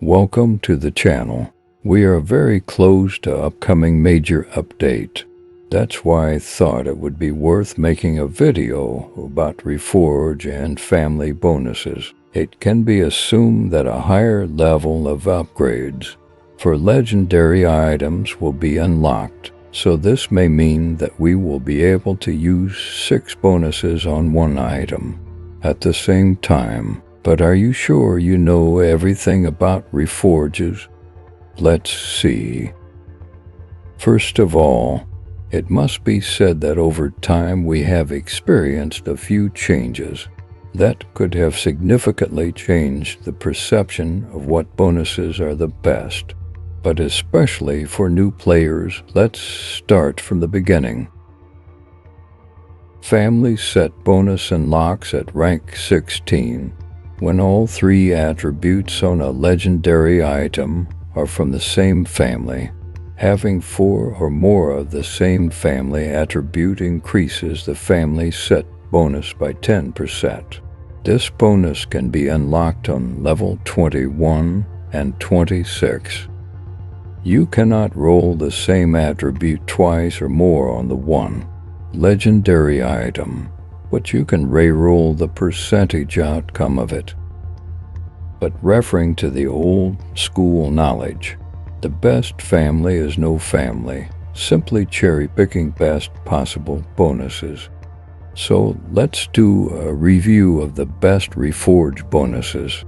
Welcome to the channel. We are very close to upcoming major update. That's why I thought it would be worth making a video about REFORGE and family bonuses. It can be assumed that a higher level of upgrades for legendary items will be unlocked, so this may mean that we will be able to use 6 bonuses on one item at the same time. But are you sure you know everything about REFORGEs? Let's see. First of all, it must be said that over time we have experienced a few changes that could have significantly changed the perception of what bonuses are the best. But especially for new players, let's start from the beginning. Families set bonus unlocks at rank 16. When all 3 attributes on a legendary item are from the same family. Having 4 or more of the same family attribute increases the family set bonus by 10%. This bonus can be unlocked on level 21 and 26. You cannot roll the same attribute twice or more on the one legendary item, but you can re-roll the percentage outcome of it. But referring to the old school knowledge, the best family is no family, simply cherry-picking best possible bonuses. So let's do a review of the best REFORGE bonuses.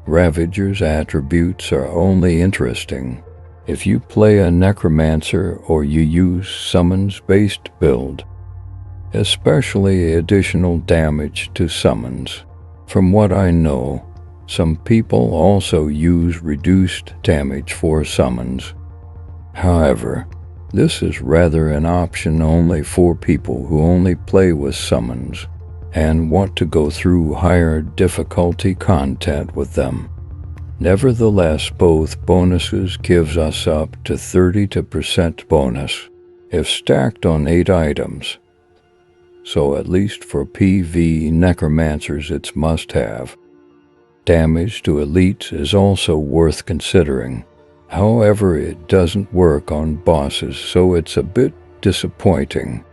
Ravager's attributes are only interesting if you play a Necromancer or you use summons-based build, especially additional damage to summons. From what I know, some people also use reduced damage for summons. However, this is rather an option only for people who only play with summons and want to go through higher difficulty content with them. Nevertheless, both bonuses gives us up to 30% bonus if stacked on 8 items. So at least for PV Necromancers it's must-have. Damage to elites is also worth considering. However, it doesn't work on bosses, so it's a bit disappointing.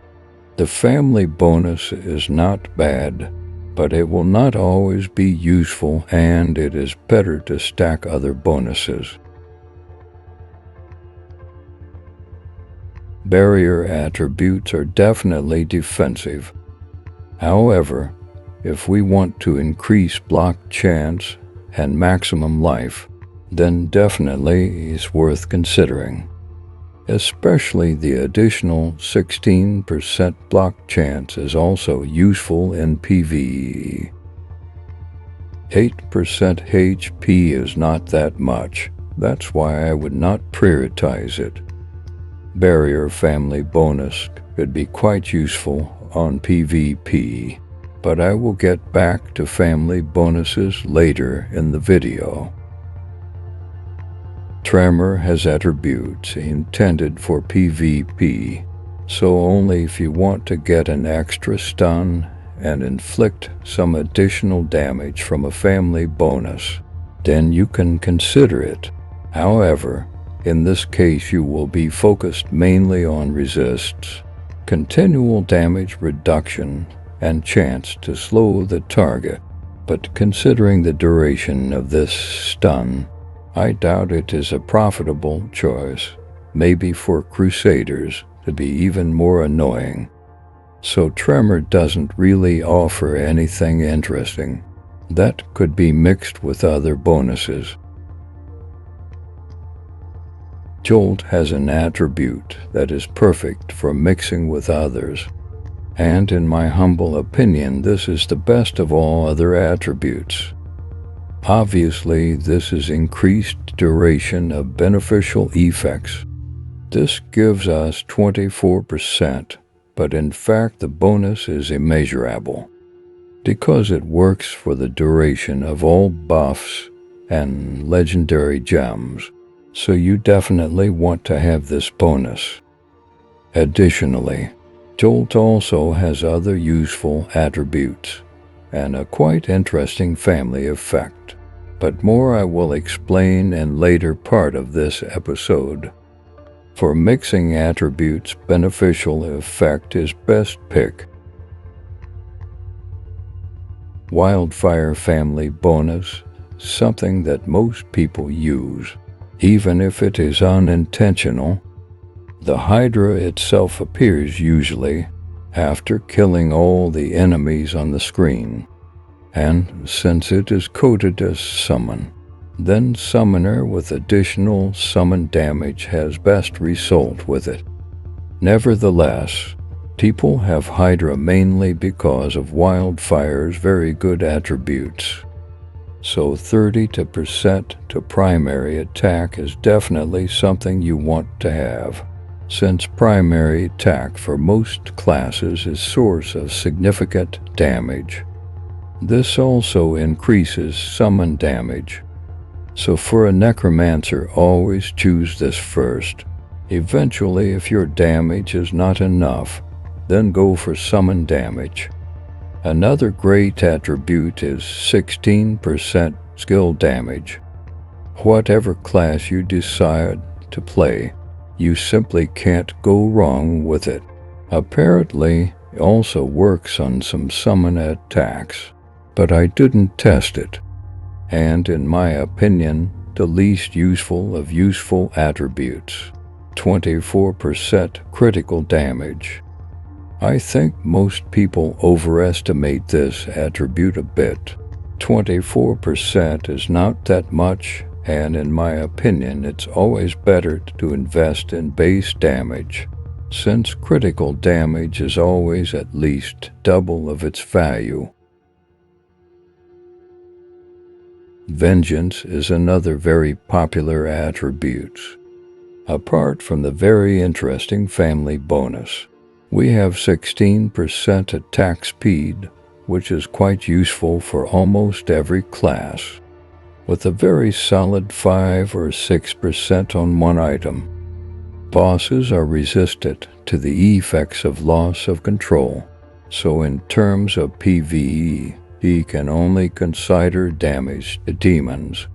The family bonus is not bad, but it will not always be useful, and it is better to stack other bonuses. Barrier attributes are definitely defensive. However, if we want to increase block chance and maximum life, then definitely it's worth considering. Especially the additional 16% block chance is also useful in PvE. 8% HP is not that much, that's why I would not prioritize it. Barrier family bonus could be quite useful on PvP, but I will get back to family bonuses later in the video. TREMOR has attributes intended for PvP, so only if you want to get an extra stun and inflict some additional damage from a family bonus, then you can consider it. However, in this case you will be focused mainly on resists, continual damage reduction, and chance to slow the target. But considering the duration of this stun, I doubt it is a profitable choice, maybe for Crusaders to be even more annoying. So TREMOR doesn't really offer anything interesting. That could be mixed with other bonuses. JOLT has an attribute that is perfect for mixing with others, and in my humble opinion this is the best of all other attributes. Obviously, this is increased duration of beneficial effects. This gives us 24%, but in fact the bonus is immeasurable, because it works for the duration of all buffs and legendary gems, so you definitely want to have this bonus. Additionally, JOLT also has other useful attributes and a quite interesting family effect, but more I will explain in later part of this episode. For mixing attributes, beneficial effect is best pick. Wildfire family bonus, something that most people use, even if it is unintentional. The Hydra itself appears usually after killing all the enemies on the screen, and since it is coded as summon, then summoner with additional summon damage has best result with it. Nevertheless, people have Hydra mainly because of Wildfire's very good attributes. So 30% to primary attack is definitely something you want to have, since primary attack for most classes is source of significant damage. This also increases summon damage. So for a Necromancer, always choose this first. Eventually, if your damage is not enough, then go for summon damage. Another great attribute is 16% skill damage. Whatever class you decide to play, you simply can't go wrong with it. Apparently, it also works on some summon attacks, but I didn't test it. And in my opinion, the least useful of useful attributes, 24% critical damage. I think most people overestimate this attribute a bit. 24% is not that much, and in my opinion, it's always better to invest in base damage, since critical damage is always at least double of its value. Vengeance is another very popular attribute. Apart from the very interesting family bonus, we have 16% attack speed, which is quite useful for almost every class, with a very solid 5 or 6% on one item. Bosses are resistant to the effects of loss of control, so in terms of PvE, he can only consider damage to demons.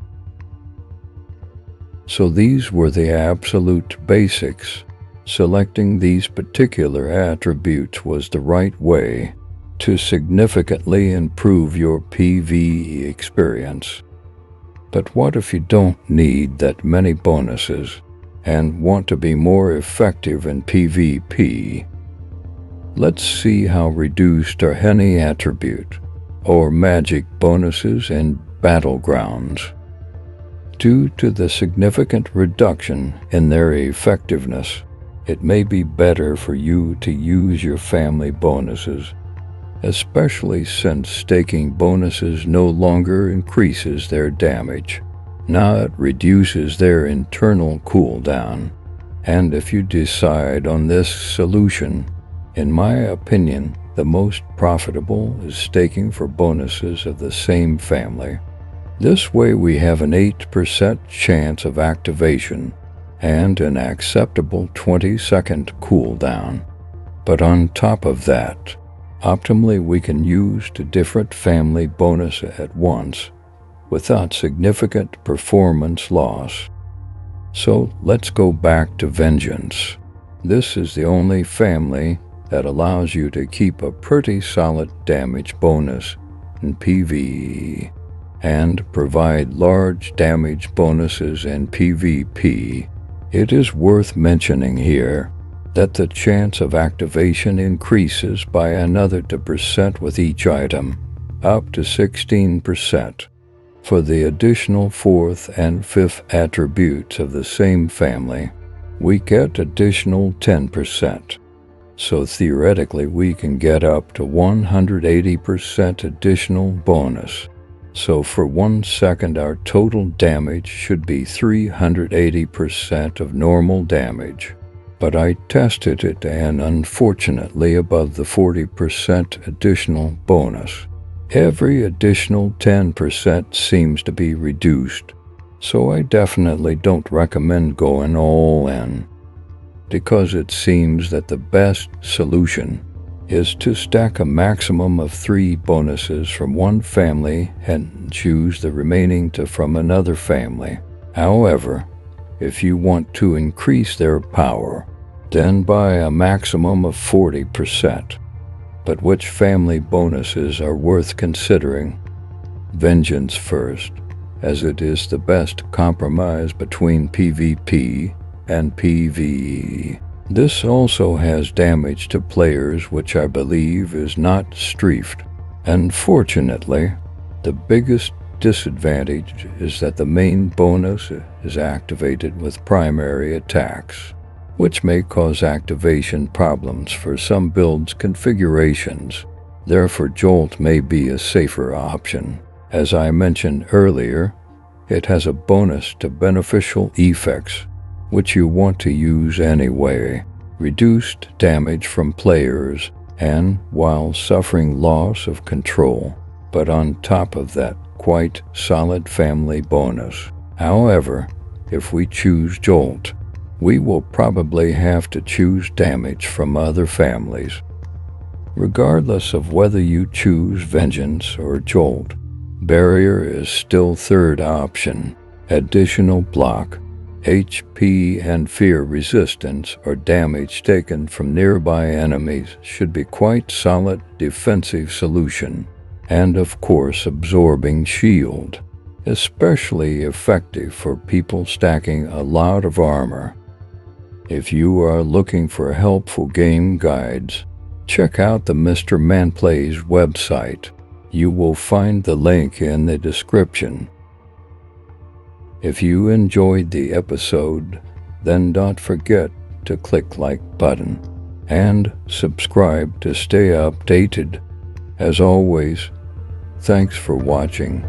So these were the absolute basics. Selecting these particular attributes was the right way to significantly improve your PvE experience. But what if you don't need that many bonuses and want to be more effective in PvP? Let's see how reduced are any attribute or magic bonuses in battlegrounds. Due to the significant reduction in their effectiveness, it may be better for you to use your family bonuses, especially since staking bonuses no longer increases their damage. Now it reduces their internal cooldown. And if you decide on this solution, in my opinion, the most profitable is staking for bonuses of the same family. This way we have an 8% chance of activation and an acceptable 20-second cooldown. But on top of that, optimally we can use the different family bonus at once without significant performance loss. So let's go back to Vengeance. This is the only family that allows you to keep a pretty solid damage bonus in PvE and provide large damage bonuses in PvP. It is worth mentioning here that the chance of activation increases by another 2% with each item, up to 16%. For the additional 4th and 5th attributes of the same family, we get additional 10%. So theoretically we can get up to 180% additional bonus. So for 1 second our total damage should be 380% of normal damage. But I tested it and unfortunately above the 40% additional bonus. Every additional 10% seems to be reduced. So I definitely don't recommend going all in, because it seems that the best solution is to stack a maximum of 3 bonuses from one family and choose the remaining from another family. However, if you want to increase their power, then buy a maximum of 40%. But which family bonuses are worth considering? Vengeance first, as it is the best compromise between PvP and PvE. This also has damage to players, which I believe is not strafed. Unfortunately, the biggest disadvantage is that the main bonus is activated with primary attacks, which may cause activation problems for some builds configurations. Therefore, JOLT may be a safer option. As I mentioned earlier, it has a bonus to beneficial effects, which you want to use anyway. Reduced damage from players, and while suffering loss of control, but on top of that, quite solid family bonus. However, if we choose JOLT, we will probably have to choose damage from other families. Regardless of whether you choose Vengeance or JOLT, Barrier is still third option. Additional block, HP and fear resistance or damage taken from nearby enemies should be quite solid defensive solution. And of course, absorbing shield, especially effective for people stacking a lot of armor. If you are looking for helpful game guides, check out the Mr. Manplay's website. You will find the link in the description. If you enjoyed the episode, then don't forget to click like button and subscribe to stay updated. As always, thanks for watching.